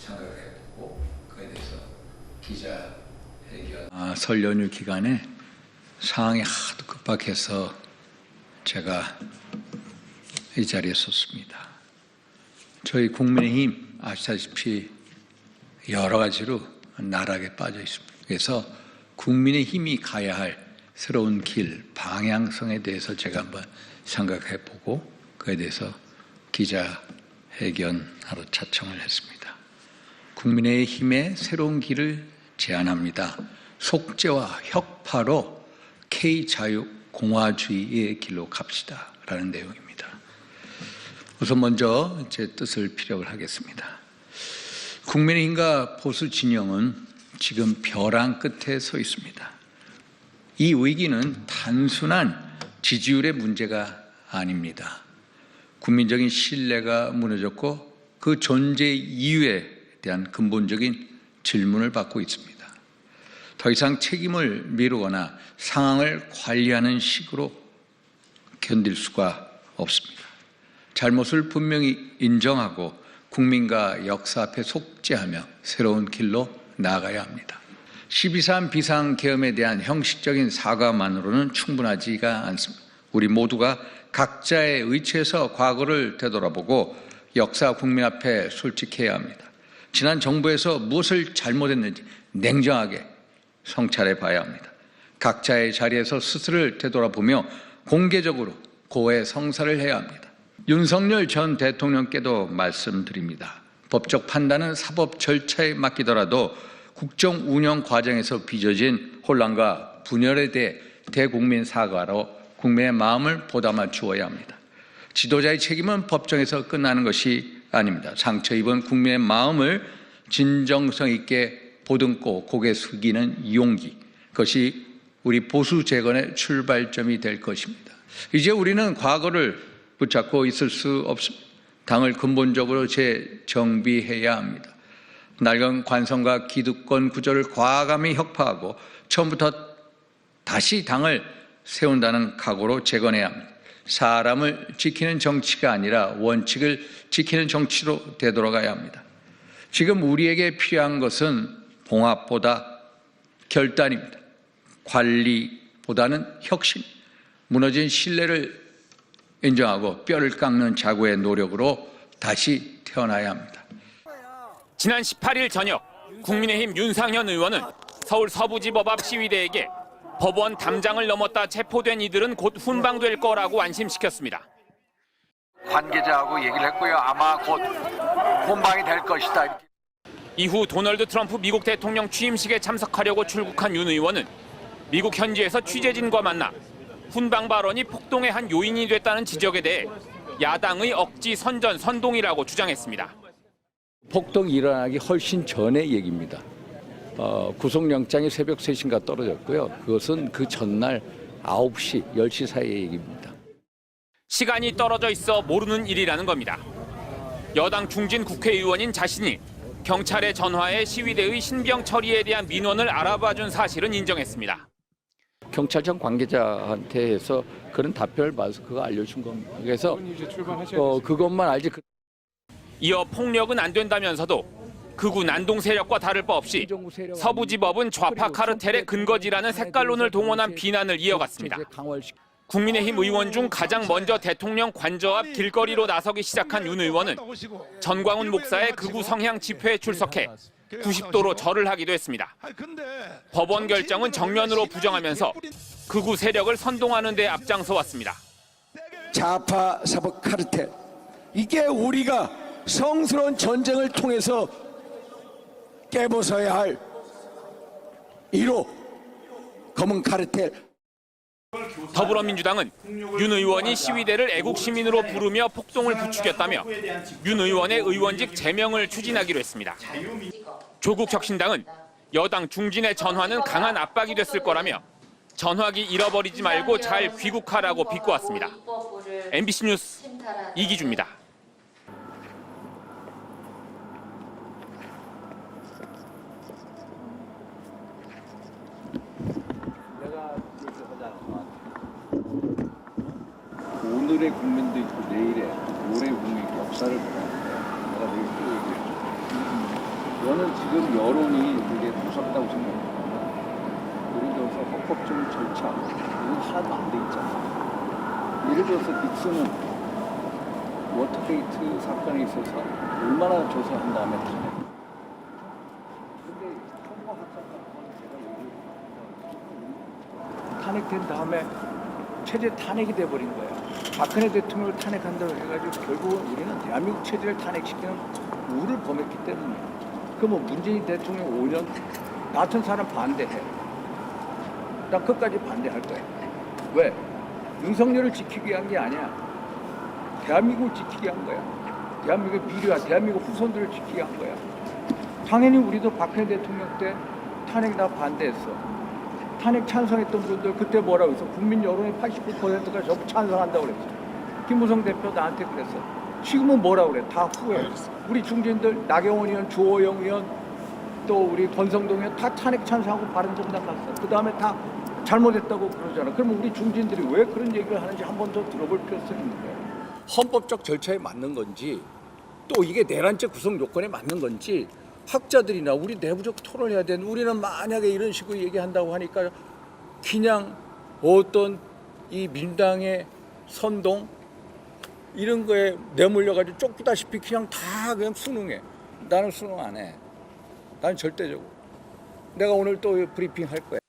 생각해보고 그에 대해서 기자회견. 설 연휴 기간에 상황이 하도 급박해서 제가 이 자리에 섰습니다. 저희 국민의힘 아시다시피 여러 가지로 나락에 빠져 있습니다. 그래서 국민의힘이 가야 할 새로운 길, 방향성에 대해서 제가 한번 생각해보고 그에 대해서 기자회견하러 차청을 했습니다. 국민의힘의 새로운 길을 제안합니다. 속죄와 혁파로 K자유공화주의의 길로 갑시다 라는 내용입니다. 우선 먼저 제 뜻을 피력을 하겠습니다. 국민의힘과 보수 진영은 지금 벼랑 끝에 서 있습니다. 이 위기는 단순한 지지율의 문제가 아닙니다. 국민적인 신뢰가 무너졌고 그 존재 이유에 대한 근본적인 질문을 받고 있습니다. 더 이상 책임을 미루거나 상황을 관리하는 식으로 견딜 수가 없습니다. 잘못을 분명히 인정하고 국민과 역사 앞에 속죄하며 새로운 길로 나아가야 합니다. 12.3 비상계엄에 대한 형식적인 사과만으로는 충분하지가 않습니다. 우리 모두가 각자의 위치에서 과거를 되돌아보고 역사 국민 앞에 솔직해야 합니다. 지난 정부에서 무엇을 잘못했는지 냉정하게 성찰해 봐야 합니다. 각자의 자리에서 스스로를 되돌아보며 공개적으로 고해 성사를 해야 합니다. 윤석열 전 대통령께도 말씀드립니다. 법적 판단은 사법 절차에 맡기더라도 국정 운영 과정에서 빚어진 혼란과 분열에 대해 대국민 사과로 국민의 마음을 보담아 주어야 합니다. 지도자의 책임은 법정에서 끝나는 것이 아닙니다. 상처 입은 국민의 마음을 진정성 있게 보듬고 고개 숙이는 용기, 그것이 우리 보수 재건의 출발점이 될 것입니다. 이제 우리는 과거를 붙잡고 있을 수 없습니다. 당을 근본적으로 재정비해야 합니다. 낡은 관성과 기득권 구조를 과감히 혁파하고 처음부터 다시 당을 세운다는 각오로 재건해야 합니다. 사람을 지키는 정치가 아니라 원칙을 지키는 정치로 되돌아가야 합니다. 지금 우리에게 필요한 것은 봉합보다 결단입니다. 관리보다는 혁신, 무너진 신뢰를 인정하고 뼈를 깎는 자구의 노력으로 다시 태어나야 합니다. 지난 18일 저녁 국민의힘 윤상현 의원은 서울 서부지법 앞 시위대에게 법원 담장을 넘었다 체포된 이들은 곧 훈방될 거라고 안심시켰습니다. 관계자하고 얘기를 했고요. 아마 곧 훈방이 될 것이다. 이후 도널드 트럼프 미국 대통령 취임식에 참석하려고 출국한 윤 의원은 미국 현지에서 취재진과 만나 훈방 발언이 폭동의 한 요인이 됐다는 지적에 대해 야당의 억지 선전, 선동이라고 주장했습니다. 폭동이 일어나기 훨씬 전의 얘기입니다. 구속영장이 새벽 3시인가 떨어졌고요. 그것은 그 전날 9시, 10시 사이의 얘기입니다. 시간이 떨어져 있어 모르는 일이라는 겁니다. 여당 중진 국회의원인 자신이 경찰의 전화에 시위대의 신병 처리에 대한 민원을 알아봐준 사실은 인정했습니다. 경찰청 관계자한테 해서 그런 답변을 받아서 그거 알려준 겁니다. 그래서 그것만 알지. 이어 폭력은 안 된다면서도 극우 난동 세력과 다를 바 없이 서부지법은 좌파 카르텔의 근거지라는 색깔론을 동원한 비난을 이어갔습니다. 국민의힘 의원 중 가장 먼저 대통령 관저 앞 길거리로 나서기 시작한 윤 의원은 전광훈 목사의 극우 성향 집회에 출석해 90도로 절을 하기도 했습니다. 법원 결정은 정면으로 부정하면서 극우 세력을 선동하는 데 앞장서 왔습니다. 좌파 사법 카르텔, 이게 우리가 성스러운 전쟁을 통해서 깨부숴야 할 1호 검은 카르텔. 더불어민주당은 윤 의원이 시위대를 애국시민으로 부르며 폭동을 부추겼다며 윤 의원의 의원직 제명을 추진하기로 했습니다. 조국 혁신당은 여당 중진의 전화는 강한 압박이 됐을 거라며 전화기 잃어버리지 말고 잘 귀국하라고 비꼬았습니다. MBC 뉴스 이기주입니다. 오늘의 국민도 있고 내일의 올해 국민의 역사를 보는 거야. 내가 내일 또 얘기해. 저는 지금 여론이 되게 무섭다고 생각합니다. 예를 들어서 헌법적인 절차 이건 하나도 안 돼 있잖아요. 예를 들어서 닉슨은 워터게이트 사건에 있어서 얼마나 조사한 다음에 탄핵. 근데 탄핵된 다음에 체제 탄핵이 돼버린 거야. 박근혜 대통령을 탄핵한다고 해가지고 결국은 우리는 대한민국 체제를 탄핵시키는 우를 범했기 때문에. 그 뭐 문재인 대통령 5년 나 같은 사람 반대해. 나 끝까지 반대할 거야. 왜? 윤석열을 지키기 위한 게 아니야. 대한민국을 지키기 위한 거야. 대한민국의 미래와 대한민국 후손들을 지키기 위한 거야. 당연히 우리도 박근혜 대통령 때 탄핵 다 반대했어. 탄핵 찬성했던 분들 그때 뭐라고 했어? 국민 여론의 89%가 전부 찬성한다고 그랬어. 김무성 대표 나한테 그랬어. 지금은 뭐라고 그래? 다 후회. 우리 중진들 나경원 의원, 주호영 의원, 또 우리 권성동 의원 다 탄핵 찬성하고 바른정당 갔어. 그 다음에 다 잘못했다고 그러잖아. 그러면 우리 중진들이 왜 그런 얘기를 하는지 한 번 더 들어볼 필요성이 있는 거예요. 헌법적 절차에 맞는 건지 또 이게 내란죄 구성 요건에 맞는 건지 학자들이나 우리 내부적 토론을 해야 되는 우리는 만약에 이런 식으로 얘기한다고 하니까 그냥 어떤 이 민당의 선동 이런 거에 내몰려가지고 쫓기다시피 그냥 다 그냥 순응해. 나는 순응 안 해. 나는 절대적으로. 내가 오늘 또 브리핑 할 거야.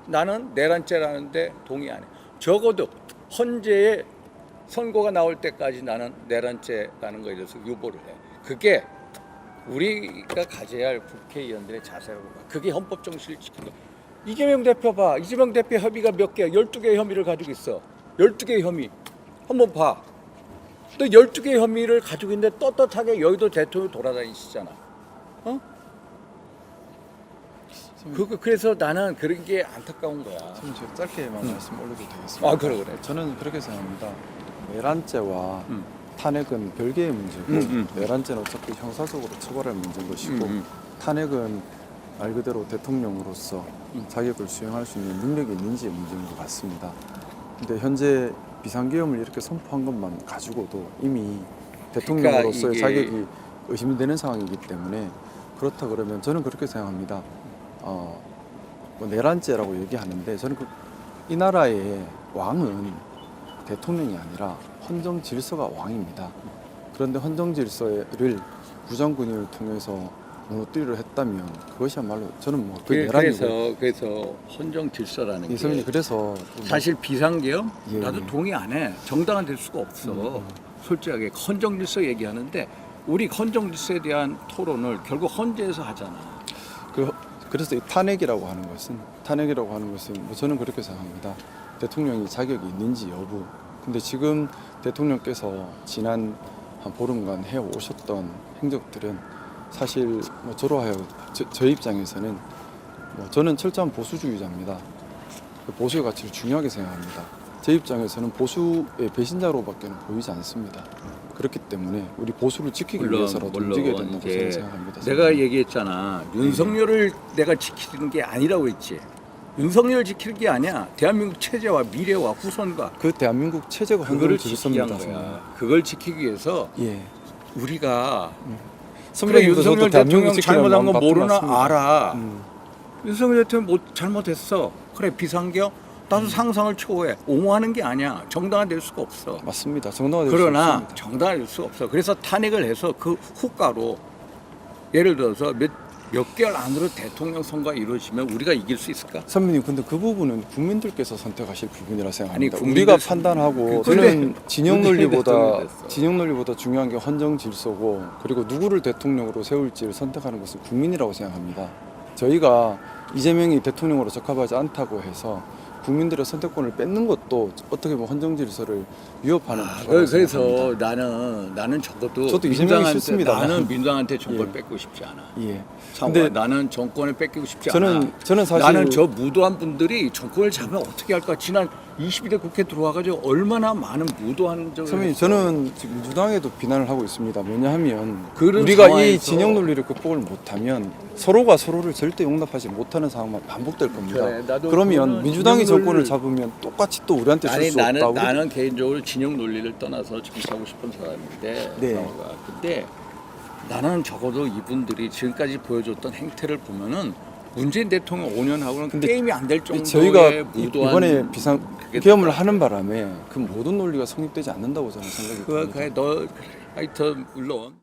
나는 내란죄라는데 동의 안 해. 적어도 헌재의 선고가 나올 때까지 나는 내란죄라는 거에 대해서 유보를 해. 그게 우리가 가져야 할 국회의원들의 자세라고 봐. 그게 헌법 정신을 지키는 거. 이재명 대표 봐. 이재명 대표 혐의가 몇 개야? 12개의 혐의를 가지고 있어. 12개의 혐의. 한번 봐. 또 12개의 혐의를 가지고 있는데 떳떳하게 여의도 대통령 돌아다니시잖아. 어? 그래서 나는 그런 게 안타까운 거야. 지금 제가 짧게만 말씀 올려도 되겠습니까? 아, 그래. 저는 그렇게 생각합니다. 내란죄와 탄핵은 별개의 문제고 내란죄는 어차피 형사적으로 처벌할 문제인 것이고 탄핵은 말 그대로 대통령으로서 자격을 수행할 수 있는 능력이 있는지의 문제인 것 같습니다. 근데 현재 비상계엄을 이렇게 선포한 것만 가지고도 이미 대통령으로서의 그러니까 자격이 의심되는 상황이기 때문에 그렇다 그러면 저는 그렇게 생각합니다. 뭐 내란죄라고 얘기하는데 저는 이 나라의 왕은 대통령이 아니라 헌정 질서가 왕입니다. 그런데 헌정 질서를 부정군인을 통해서 무너뜨리려 했다면 그것이야말로 저는 뭐 그 내란이고. 그래서 헌정 질서라는 게 선생님 그래서 사실 비상계엄 예, 나도 예. 동의 안 해. 정당화 될 수가 없어. 솔직하게 헌정 질서 얘기하는데 우리 헌정 질서에 대한 토론을 결국 헌재에서 하잖아. 그래서 이 탄핵이라고 하는 것은 뭐 저는 그렇게 생각합니다. 대통령이 자격이 있는지 여부. 근데 지금 대통령께서 지난 한 보름간 해 오셨던 행적들은 사실 뭐 저로 하여금 저 입장에서는 뭐 저는 철저한 보수주의자입니다. 보수의 가치를 중요하게 생각합니다. 제 입장에서는 보수의 배신자로밖에 보이지 않습니다. 그렇기 때문에 우리 보수를 지키기 위해서라도 움직여야 된다고 저는 생각합니다. 내가 얘기했잖아. 윤석열을 내가 지키는 게 아니라고 했지. 윤석열을 지키는 게 아니야. 대한민국 체제와 미래와 후손과 그 대한민국 체제가 그거를 헌정 지키기 위한 질서입니다. 거야. 그걸 지키기 위해서 예. 우리가 그래 선배님도 윤석열 저도 대한민국 대통령 지키는 잘못한 마음 거 모르나 맞습니다. 알아. 윤석열 대통령 잘못했어. 그래 비상계엄 나도 상상을 초월해. 옹호하는 게 아니야. 정당화될 수가 없어. 맞습니다. 정당화될 수 그러나 없습니다. 정당화될 수가 없어. 그래서 탄핵을 해서 그 후가로 예를 들어서 몇 개월 안으로 대통령 선거가 이루어지면 우리가 이길 수 있을까? 선배님 근데 그 부분은 국민들께서 선택하실 부분이라 생각합니다. 아니, 우리가 국민들 판단하고 근데 저는 진영 문재인 논리보다 대통령이 됐어. 진영 논리보다 중요한 게 헌정 질서고 그리고 누구를 대통령으로 세울지를 선택하는 것은 국민이라고 생각합니다. 저희가 이재명이 대통령으로 적합하지 않다고 해서 국민들의 선택권을 뺏는 것도 어떻게 보면 헌정 질서를 위협하는 거라고 그래서 생각합니다. 나는 적어도 저도 이재명이 싫습니다. 나는 민주당한테 정권 예. 뺏고 싶지 않아. 예. 근데 나는 정권을 뺏기고 싶지 저는 않아. 사실 나는 저 무도한 분들이 정권을 잡으면 어떻게 할까? 지난 22대 국회 들어와가지고 얼마나 많은 무도한 적을 선배님 했어. 저는 지금 민주당에도 비난을 하고 있습니다. 왜냐하면 그런 우리가 상황에서 이 진영 논리를 극복을 못하면 서로가 서로를 절대 용납하지 못하는 상황만 반복될 겁니다. 그래, 나도 그러면 그거는 민주당이 진영 정권을 논리를- 잡으면 똑같이 또 우리한테 줄 아니 수 없다고. 나는 개인적으로 진영 논리를 떠나서 정치하고 싶은 사람인데 네. 상호가. 근데 나는 적어도 이분들이 지금까지 보여줬던 행태를 보면은 문재인 대통령 5년 하고는 근데 게임이 안 될 정도의 저희가 무도한 이번에 비상계엄을 하는 바람에 그 모든 논리가 성립되지 않는다고 저는 생각이 듭니다. 너 하여튼 물론